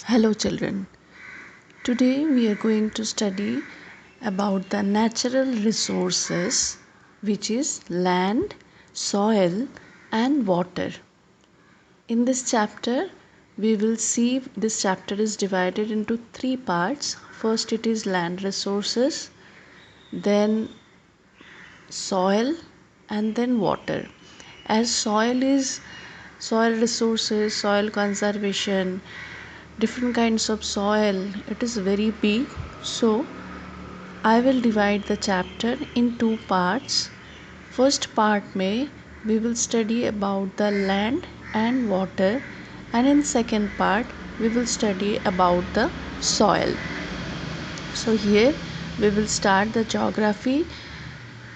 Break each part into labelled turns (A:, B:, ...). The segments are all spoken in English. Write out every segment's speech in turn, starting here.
A: Hello children. Today we are going to study about the natural resources, which is land, soil and water. In this chapter we will see this chapter is divided into three parts. First it is land resources, then soil and then water. As soil resources, soil conservation, different kinds of soil, it is very big. So I will divide the chapter in two parts. First part में we will study about the land and water, and in second part we will study about the soil. So here we will start the geography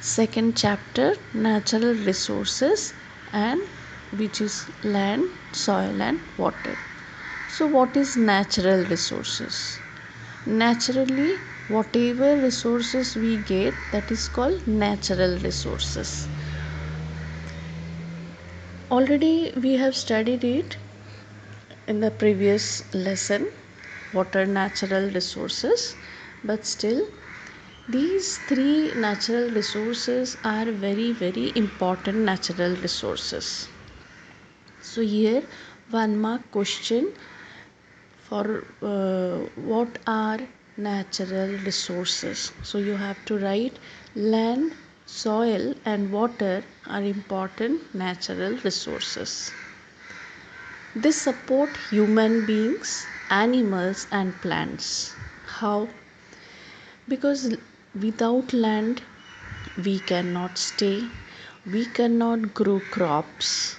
A: second chapter, natural resources, and which is land, soil and water. So what is natural resources? Naturally, whatever resources we get, that is called natural resources. Already we have studied it in the previous lesson, what are natural resources, but still these three natural resources are very important natural resources. So here one mark question for what are natural resources. So you have to write land, soil and water are important natural resources. They support human beings, animals and plants. How? Because without land we cannot stay, we cannot grow crops.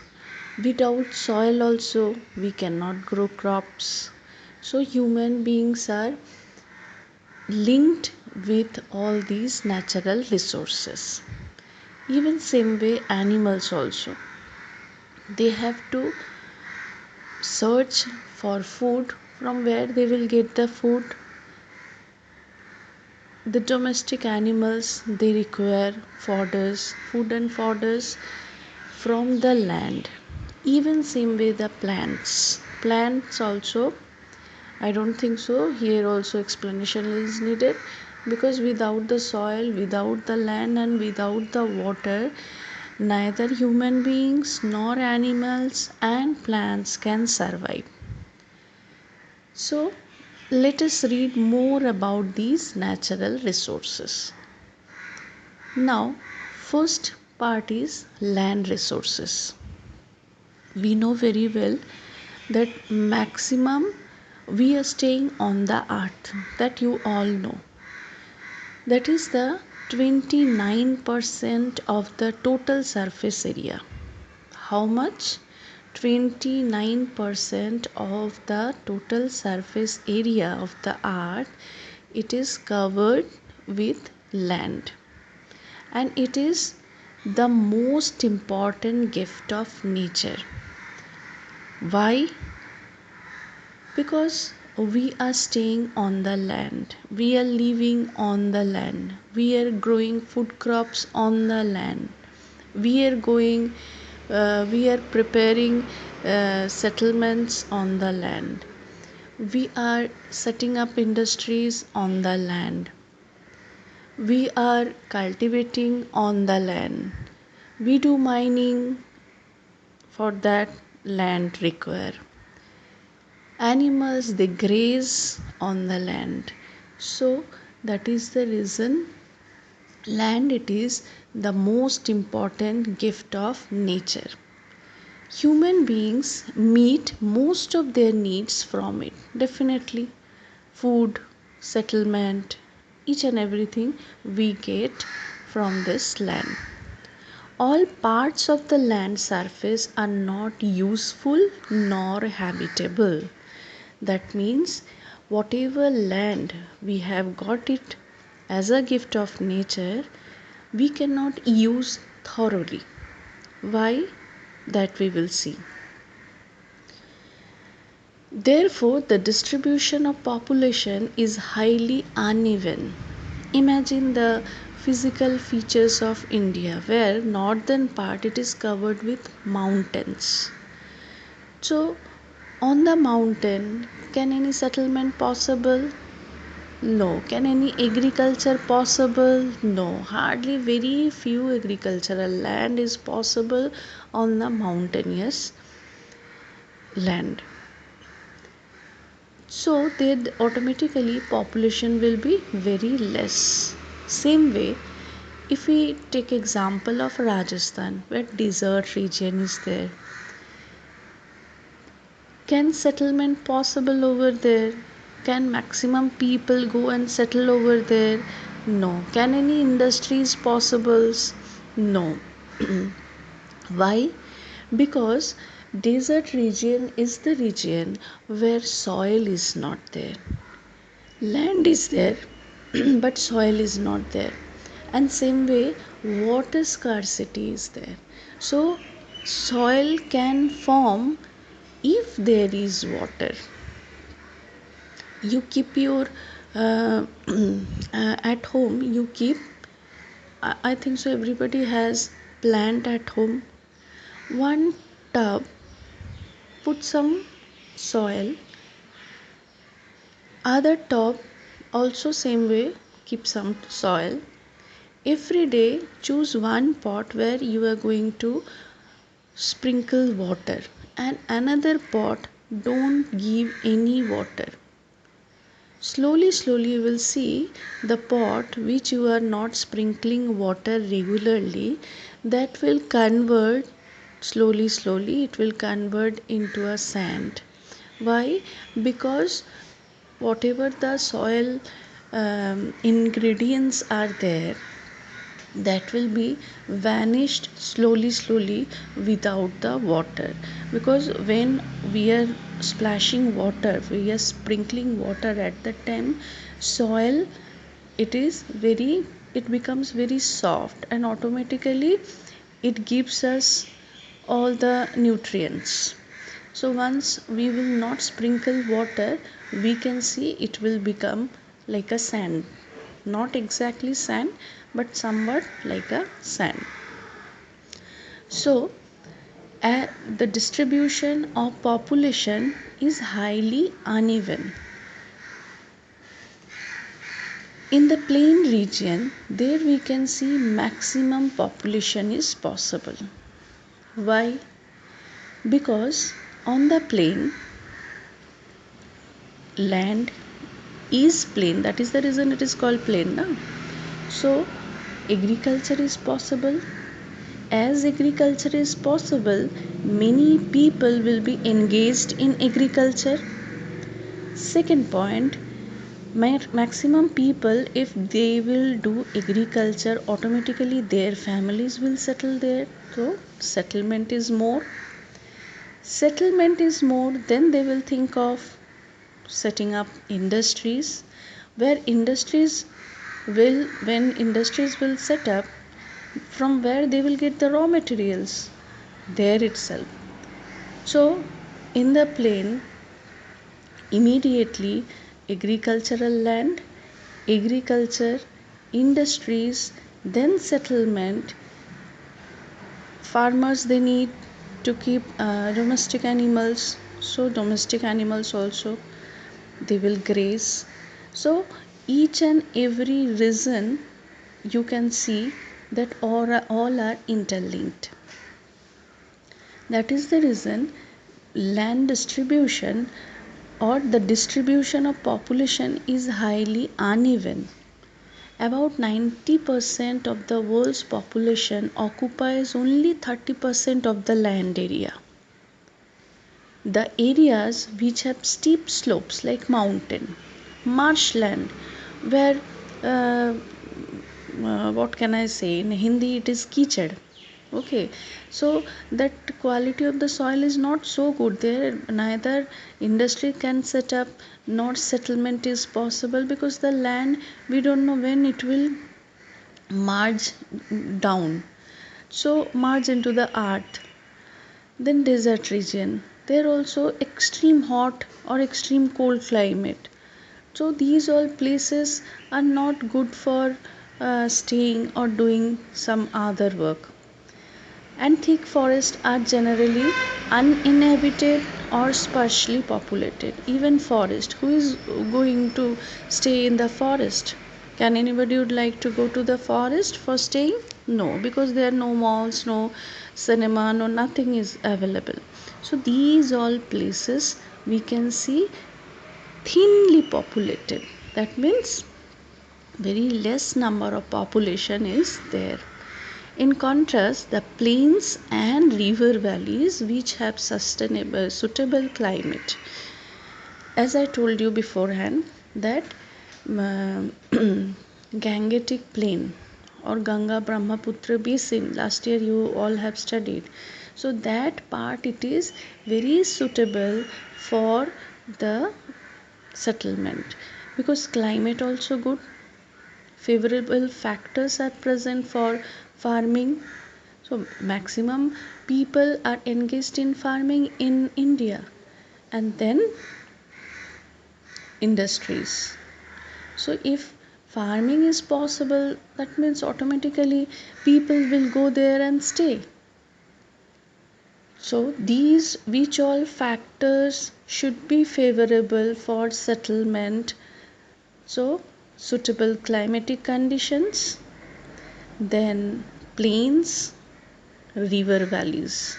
A: Without soil also we cannot grow crops. So human beings are linked with all these natural resources. Even same way animals also, they have to search for food. From where they will get the food? The domestic animals, they require food and fodders from the land. Even same way the plants also, I don't think so here also explanation is needed, because without the soil, without the land and without the water, neither human beings nor animals and plants can survive. So let us read more about these natural resources. Now first part is land resources. We know very well that maximum we are staying on the earth, that you all know, that is the 29% of the total surface area. How much? 29% of the total surface area of the earth, it is covered with land, and it is the most important gift of nature. Why? Because we are staying on the land, we are living on the land, we are growing food crops on the land, we are preparing settlements on the land, we are setting up industries on the land, we are cultivating on the land, we do mining for that land require. Animals, they graze on the land. So that is the reason land, it is the most important gift of nature. Human beings meet most of their needs from it. Definitely food, settlement, each and everything we get from this land. All parts of the land surface are not useful nor habitable. That means whatever land we have got it as a gift of nature, we cannot use thoroughly. Why? That we will see. Therefore, the distribution of population is highly uneven. Imagine the physical features of India, where northern part it is covered with mountains. So on the mountain can any settlement possible? No. Can any agriculture possible? No. Hardly very few agricultural land is possible on the mountainous land. So then automatically population will be very less. Same way, if we take example of Rajasthan, where desert region is there, can settlement possible over there? Can maximum people go and settle over there? No. Can any industries possible? No. Why? Because desert region is the region where soil is not there. Land is there, but soil is not there. And same way, water scarcity is there. So soil can form if there is water. You keep your at home, you keep, I think so everybody has plant at home. One tub, put some soil, other tub also same way, keep some soil. Every day choose one pot where you are going to sprinkle water, and another pot don't give any water. Slowly, slowly you will see the pot which you are not sprinkling water regularly, that will convert slowly, slowly it will convert into a sand. Why? Because whatever the soil ingredients are there, that will be vanished slowly, slowly without the water. Because when we are splashing water, we are sprinkling water at the time, soil, it becomes very soft, and automatically it gives us all the nutrients. So once we will not sprinkle water, we can see it will become like a sand. Not exactly sand, but somewhat like a sand. So the distribution of population is highly uneven. In the plain region, there we can see maximum population is possible. Why? Because on the plain, land is plain. That is the reason it is called plain. Na? So agriculture is possible. As agriculture is possible, many people will be engaged in agriculture. Second point, maximum people, if they will do agriculture, automatically their families will settle there. So settlement is more. Settlement is more, then they will think of setting up industries, where industries will, when industries will set up, from where they will get the raw materials? There itself. So in the plain, immediately agricultural land, agriculture, industries, then settlement. Farmers, they need to keep domestic animals, so domestic animals also they will graze. So each and every reason you can see that all are interlinked. That is the reason land distribution or the distribution of population is highly uneven. About 90% of the world's population occupies only 30% of the land area. The areas which have steep slopes like mountain, marshland, where what can I say, in Hindi it is kichad. Okay, so that quality of the soil is not so good there. Neither industry can set up, nor settlement is possible, because the land, we don't know when it will merge down, so merge into the earth. Then desert region, there also extreme hot or extreme cold climate. So these all places are not good for staying or doing some other work. And thick forests are generally uninhabited or sparsely populated. Even forest, who is going to stay in the forest? Can anybody would like to go to the forest for staying? No, because there are no malls, no cinema, no nothing is available. So these all places we can see thinly populated. That means very less number of population is there. In contrast, the plains and river valleys which have sustainable suitable climate, as I told you beforehand, that Gangetic plain or Ganga Brahmaputra basin, last year you all have studied, so that part it is very suitable for the settlement, because climate also good, favorable factors are present for farming. So maximum people are engaged in farming in India, and then industries. So if farming is possible, that means automatically people will go there and stay. So these which all factors should be favorable for settlement. So suitable climatic conditions, then plains, river valleys.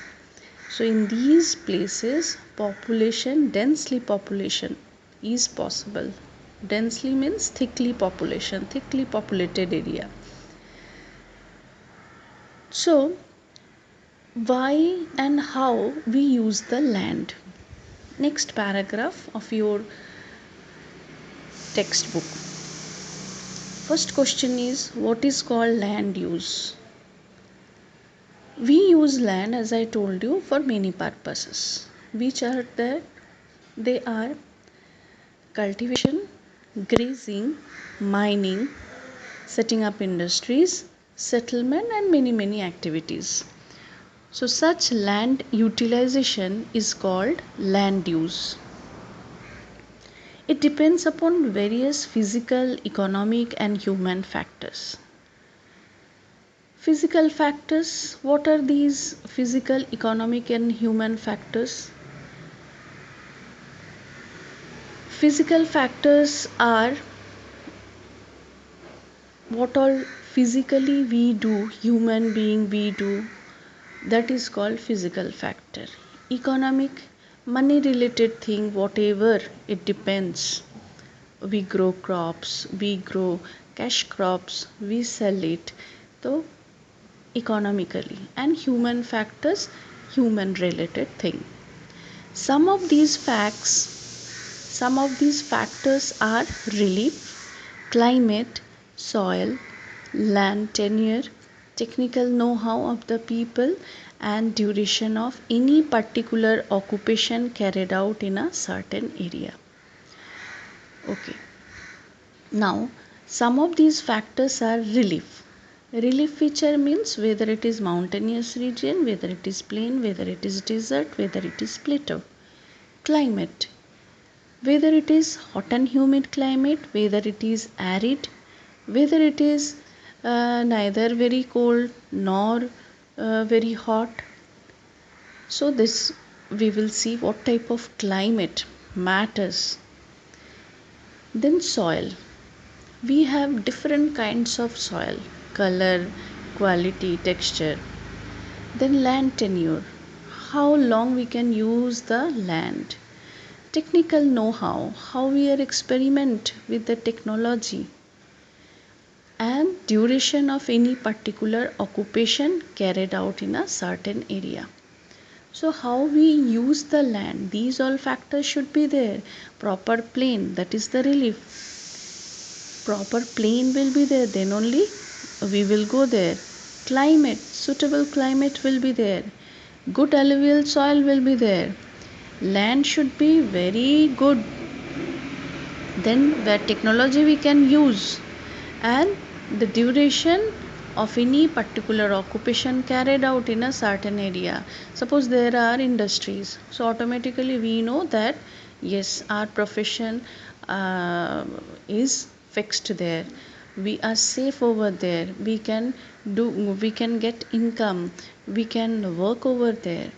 A: So in these places densely population is possible. Densely means thickly populated area. So why and how we use the land? Next paragraph of your textbook. First question is, what is called land use? We use land, as I told you, for many purposes. Which are there? They are cultivation, grazing, mining, setting up industries, settlement, and many activities. So such land utilization is called land use. It depends upon various physical, economic, and human factors. Physical factors, what are these physical, economic, and human factors? Physical factors are what all physically we do, human being we do, that is called physical factor. Economic, money related thing, whatever it depends. We grow crops, we grow cash crops, we sell it. So economically, and human factors, human related thing. Some of these factors are relief, climate, soil, land tenure, technical know-how of the people, and duration of any particular occupation carried out in a certain area. Okay. Now, some of these factors are relief. Relief feature means whether it is mountainous region, whether it is plain, whether it is desert, whether it is plateau. Climate, whether it is hot and humid climate, whether it is arid, whether it is neither very cold nor very hot. So this we will see what type of climate matters. Then soil. We have different kinds of soil, color, quality, texture. Then land tenure, how long we can use the land. Technical know-how, how we are experiment with the technology. And duration of any particular occupation carried out in a certain area. So how we use the land, these all factors should be there. Proper plain, that is the relief. Proper plain will be there, then only we will go there. Climate, suitable climate will be there. Good alluvial soil will be there. Land should be very good. Then where technology we can use, and the duration of any particular occupation carried out in a certain area. Suppose there are industries, so automatically we know that yes, our profession is fixed there, we are safe over there, we can get income, we can work over there.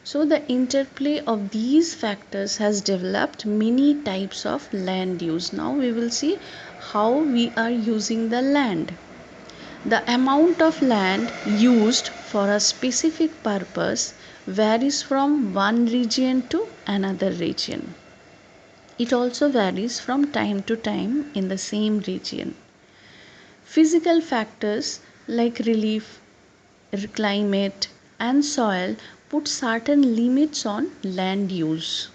A: So the interplay of these factors has developed many types of land use. Now we will see how we are using the land. The amount of land used for a specific purpose varies from one region to another region. It also varies from time to time in the same region. Physical factors like relief, climate, and soil put certain limits on land use.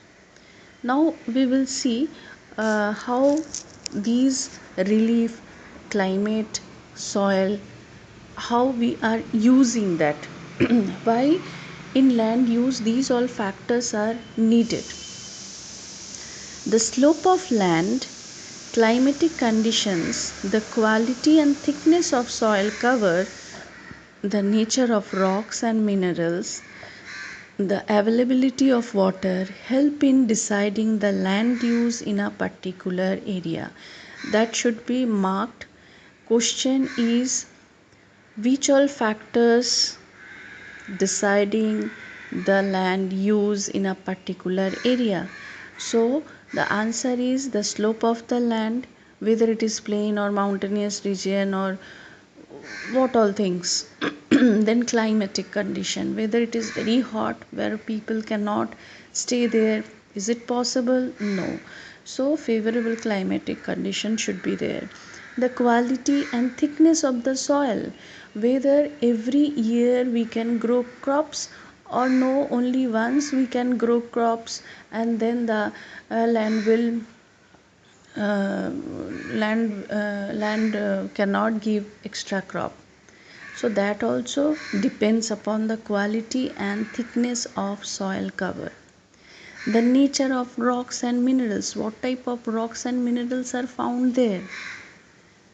A: Now we will see how these relief, climate, soil, how we are using that. Why in land use these all factors are needed. The slope of land, climatic conditions, the quality and thickness of soil cover, the nature of rocks and minerals, the availability of water help in deciding the land use in a particular area. That should be marked. Question is which all factors deciding the land use in a particular area. So the answer is the slope of the land, whether it is plain or mountainous region or what all things. Then climatic condition, whether it is very hot where people cannot stay there, is it possible? No. So favorable climatic condition should be there. The quality and thickness of the soil, whether every year we can grow crops or no, only once we can grow crops and then the land will cannot give extra crop. So that also depends upon the quality and thickness of soil cover. The nature of rocks and minerals, what type of rocks and minerals are found there.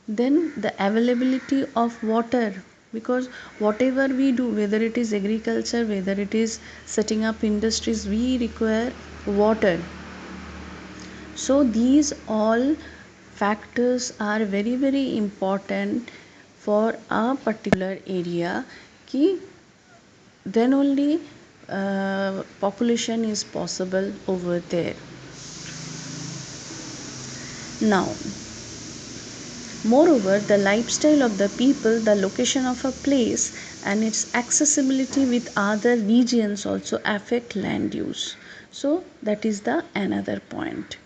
A: Then the availability of water, because whatever we do, whether it is agriculture, whether it is setting up industries, we require water. So these all factors are very very important for a particular area, ki then only population is possible over there. Now moreover, the lifestyle of the people, the location of a place and its accessibility with other regions also affect land use. So that is the another point.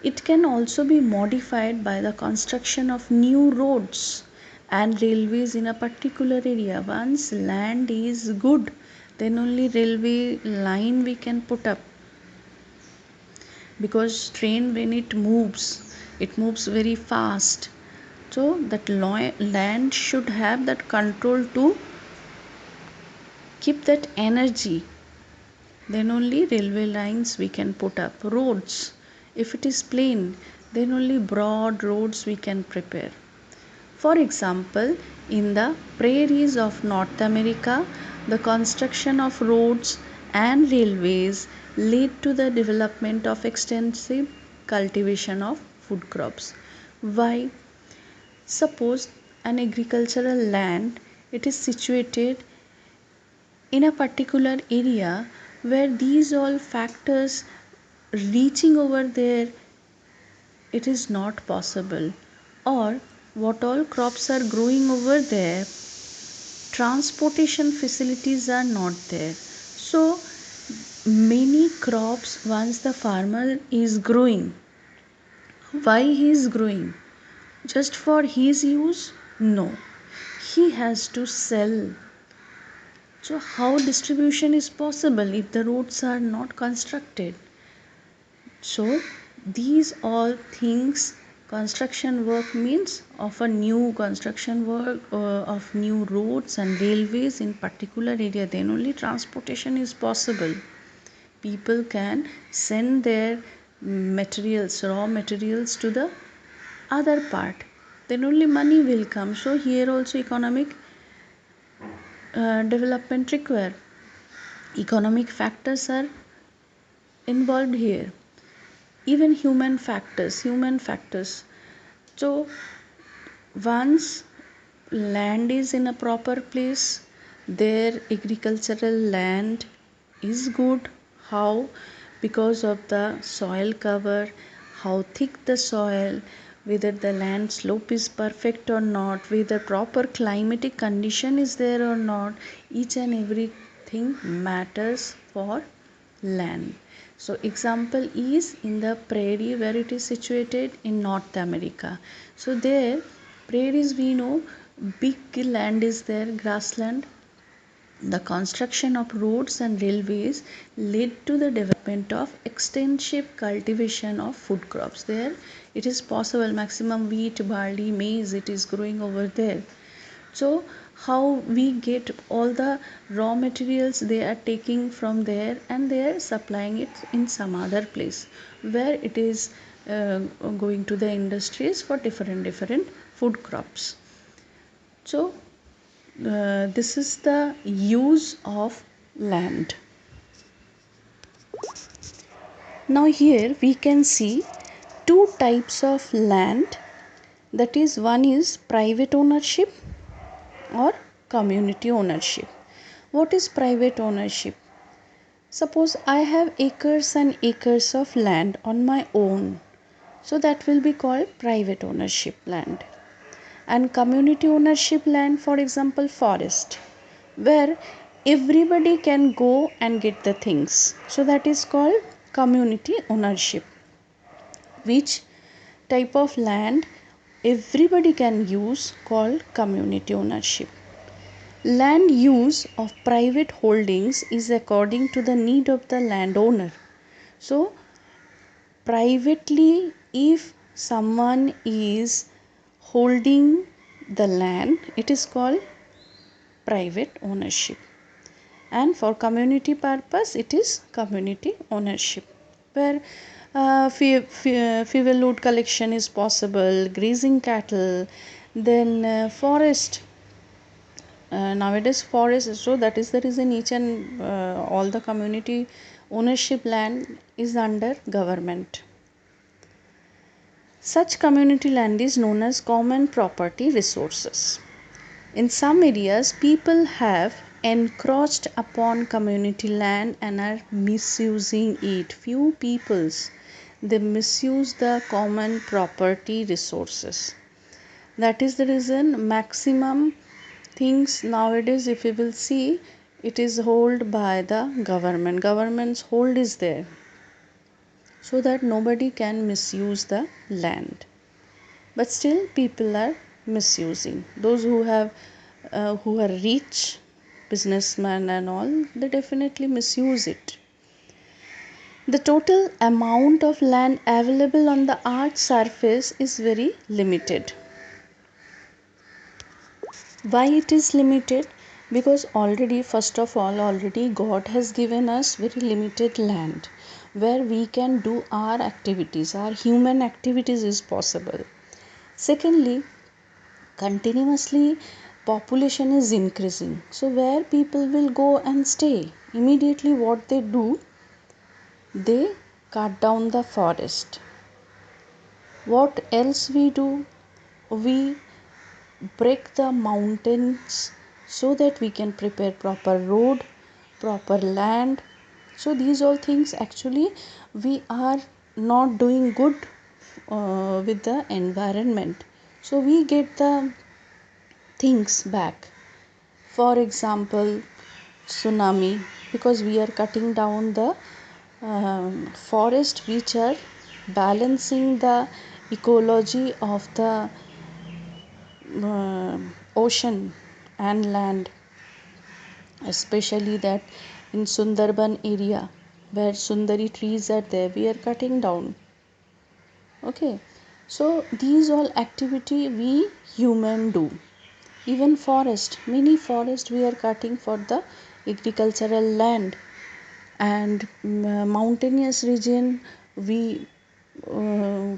A: It can also be modified by the construction of new roads and railways in a particular area. Once land is good, then only railway line we can put up. Because train when it moves very fast. So that land should have that control to keep that energy. Then only railway lines we can put up. Roads, if it is plain, then only broad roads we can prepare. For example, in the prairies of North America, the construction of roads and railways led to the development of extensive cultivation of food crops. Why? Suppose an agricultural land, it is situated in a particular area where these all factors reaching over there, it is not possible, or what all crops are growing over there, transportation facilities are not there. So many crops once the farmer is growing, why he is growing? Just for his use? No, he has to sell. So how distribution is possible if the roads are not constructed? So these all things, construction work means of a new construction work of new roads and railways in particular area, then only transportation is possible. People can send their materials, raw materials to the other part, then only money will come. So here also economic development require. Economic factors are involved here. Even human factors. So once land is in a proper place, their agricultural land is good. How? Because of the soil cover, how thick the soil, whether the land slope is perfect or not, whether proper climatic condition is there or not. Each and everything matters for land. So example is in the prairie where it is situated in North America. So there prairies, we know big land is there, grassland. The construction of roads and railways led to the development of extensive cultivation of food crops. There it is possible, maximum wheat, barley, maize, it is growing over there. So how we get all the raw materials, they are taking from there and they are supplying it in some other place where it is going to the industries for different food crops. So this is the use of land. Now here we can see two types of land, that is one is private ownership or community ownership. What is private ownership? Suppose I have acres and acres of land on my own, so that will be called private ownership land. And community ownership land, for example forest, where everybody can go and get the things, so that is called community ownership. Which type of land everybody can use, called community ownership. Land use of private holdings is according to the need of the landowner. So privately, if someone is holding the land, it is called private ownership. And for community purpose, it is community ownership, where fuel wood collection is possible, grazing cattle, then forest. Nowadays forest, so that is the reason each and all the community ownership land is under government. Such community land is known as common property resources. In some areas, people have encroached upon community land and are misusing it. Few peoples, they misuse the common property resources. That is the reason maximum things nowadays, if we will see, it is held by the government. Government's hold is there, so that nobody can misuse the land. But still people are misusing. Those who are rich, businessmen and all, they definitely misuse it. The total amount of land available on the earth's surface is very limited. Why it is limited? Because already, first of all, already God has given us very limited land where we can do our activities, our human activities is possible. Secondly, continuously population is increasing, so where people will go and stay? Immediately what they do, they cut down the forest. What else we do? We break the mountains so that we can prepare proper road, proper land. So these all things actually we are not doing good with the environment. So we get the things back. For example, tsunami, because we are cutting down the forest which are balancing the ecology of the ocean and land, especially that in Sundarban area where Sundari trees are there, we are cutting down. Okay, so these all activity we human do. Even forest, many forest we are cutting for the agricultural land, and mountainous region we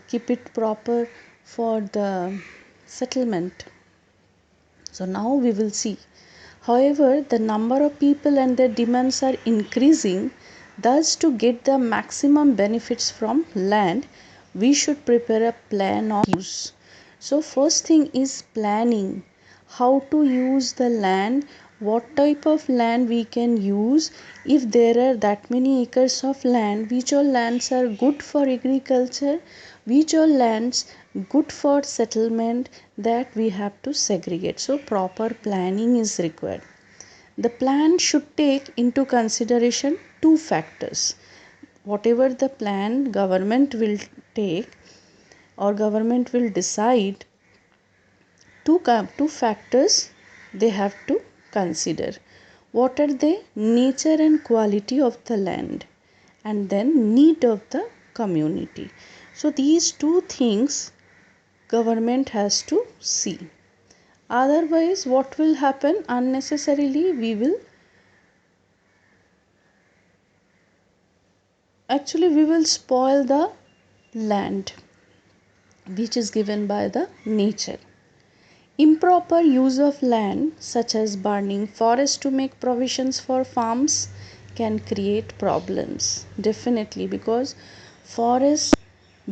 A: keep it proper for the settlement. So now we will see. However, the number of people and their demands are increasing. Thus, to get the maximum benefits from land, we should prepare a plan of use. So first thing is planning. How to use the land what type of land we can use. If there are that many acres of land, which all lands are good for agriculture, which all lands good for settlement, that we have to segregate. So proper planning is required. The plan should take into consideration two factors. Whatever the plan government will take or government will decide, two factors they have to consider. What are they? Nature and quality of the land, and then need of the community. So these two things government has to see. Otherwise, what will happen? Unnecessarily we will spoil the land which is given by the nature. Improper use of land, such as burning forests to make provisions for farms, can create problems. Definitely, because forests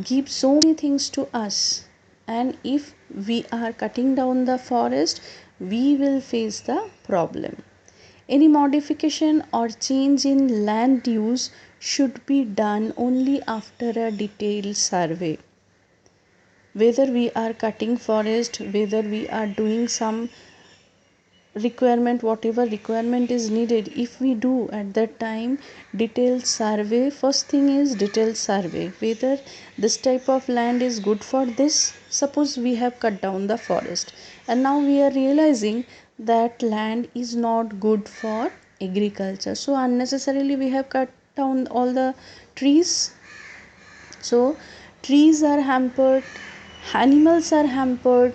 A: give so many things to us, and if we are cutting down the forest, we will face the problem. Any modification or change in land use should be done only after a detailed survey. Whether we are cutting forest, whether we are doing some requirement, whatever requirement is needed, if we do at that time detailed survey, first thing is detailed survey whether this type of land is good for this. Suppose we have cut down the forest and now we are realizing that land is not good for agriculture, so unnecessarily we have cut down all the trees. So trees are hampered, animals are hampered,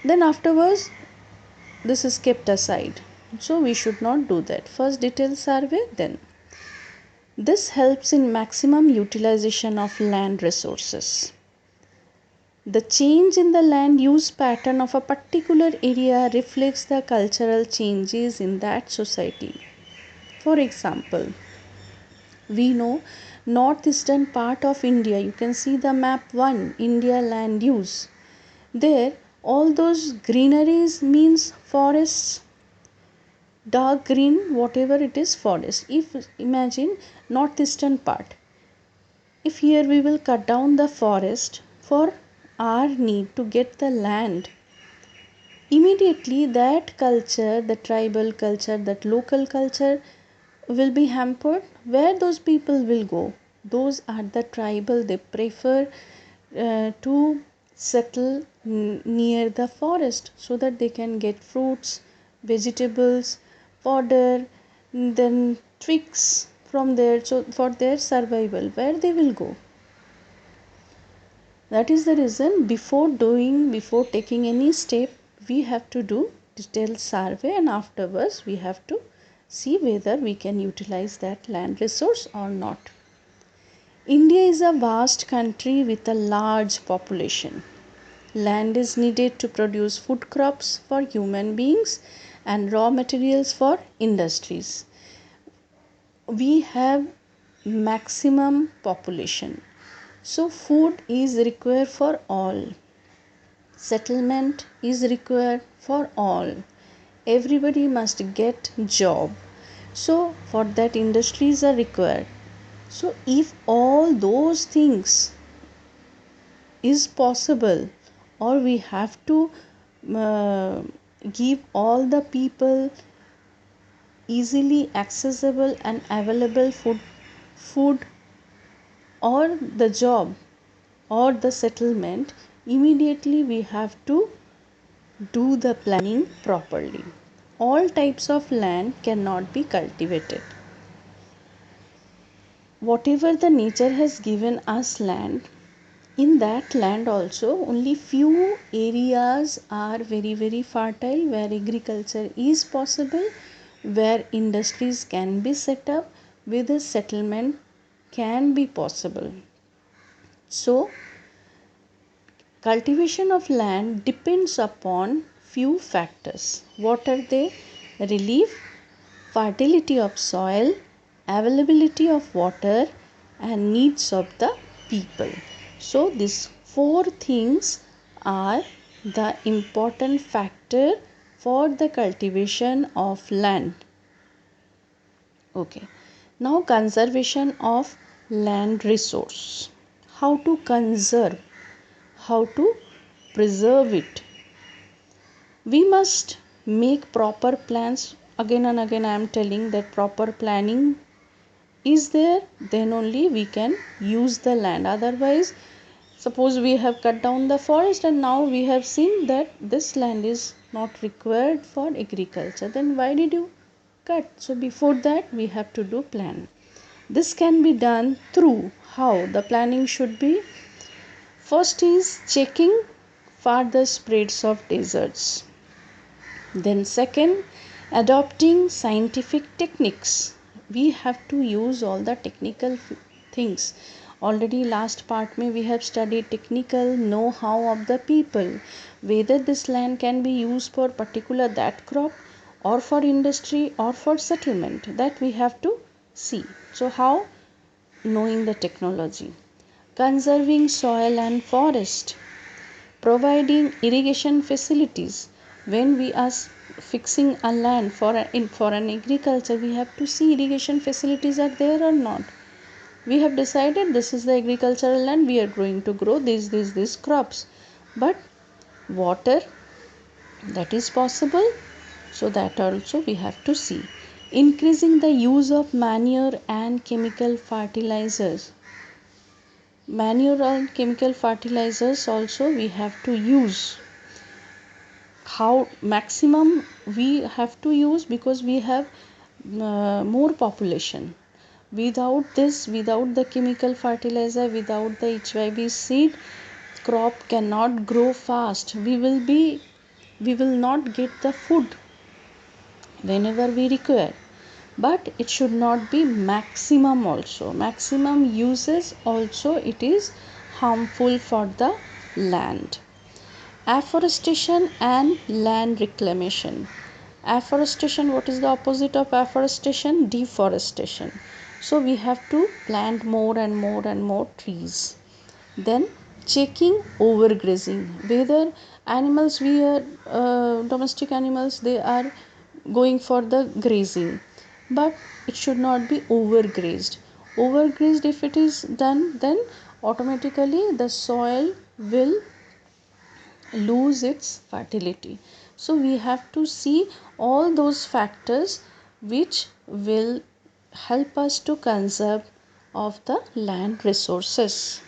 A: then afterwards this is kept aside. So we should not do that. First detailed survey, then. This helps in maximum utilization of land resources. The change in the land use pattern of a particular area reflects the cultural changes in that society. For example, we know northeastern part of India, you can see the map 1, India land use. There all those greeneries means forests, dark green, whatever it is, forest. If imagine northeastern part, if here we will cut down the forest for our need to get the land, immediately that culture, the tribal culture, that local culture will be hampered. Where those people will go? Those are the tribal, they prefer to settle near the forest so that they can get fruits, vegetables, fodder, then twigs from there, so for their survival. Where they will go? That is the reason, before taking any step, we have to do detailed survey, and afterwards we have to see whether we can utilize that land resource or not. India is a vast country with a large population. Land is needed to produce food crops for human beings and raw materials for industries. We have maximum population, so food is required for all. Settlement is required for all. Everybody must get job. So for that industries are required. So if all those things is possible, or we have to uh, give all the people easily accessible and available food or the job or the settlement, immediately we have to do the planning properly. All types of land cannot be cultivated. Whatever the nature has given us land, in that land also only few areas are very fertile where agriculture is possible, where industries can be set up, where the settlement can be possible. So cultivation of land depends upon few factors. What are they? Relief, fertility of soil, availability of water, and needs of the people. So these four things are the important factor for the cultivation of land. Okay, now conservation of land resource. How to conserve, how to preserve it. We must make proper plans. Again and again I am telling that proper planning is there, then only we can use the land. Otherwise, suppose we have cut down the forest and now we have seen that this land is not required for agriculture, then why did you cut? So before that we have to do plan. This can be done through how the planning should be. First is checking farther spreads of deserts. Then second, adopting scientific techniques. We have to use all the technical things. Already last part mein we have studied technical know-how of the people, whether this land can be used for particular that crop or for industry or for settlement, that we have to see. So how? Knowing the technology. Conserving soil and forest, providing irrigation facilities. When we are fixing a land for an agriculture, we have to see irrigation facilities are there or not. We have decided this is the agricultural land, we are going to grow these crops, but water, that is possible, so that also we have to see. Increasing the use of manure and chemical fertilizers. Manure and chemical fertilizers also we have to use. How maximum we have to use, because we have more population. Without this, without the chemical fertilizer, without the HYB seed, crop cannot grow fast. We will not get the food whenever we require. But it should not be maximum also. Maximum uses also it is harmful for the land. Afforestation and land reclamation. Afforestation, what is the opposite of afforestation? Deforestation. So we have to plant more and more and more trees. Then checking overgrazing, whether animals we are domestic animals, they are going for the grazing, but it should not be overgrazed. Overgrazed, if it is done, then automatically the soil will lose its fertility. So we have to see all those factors which will help us to conserve of the land resources.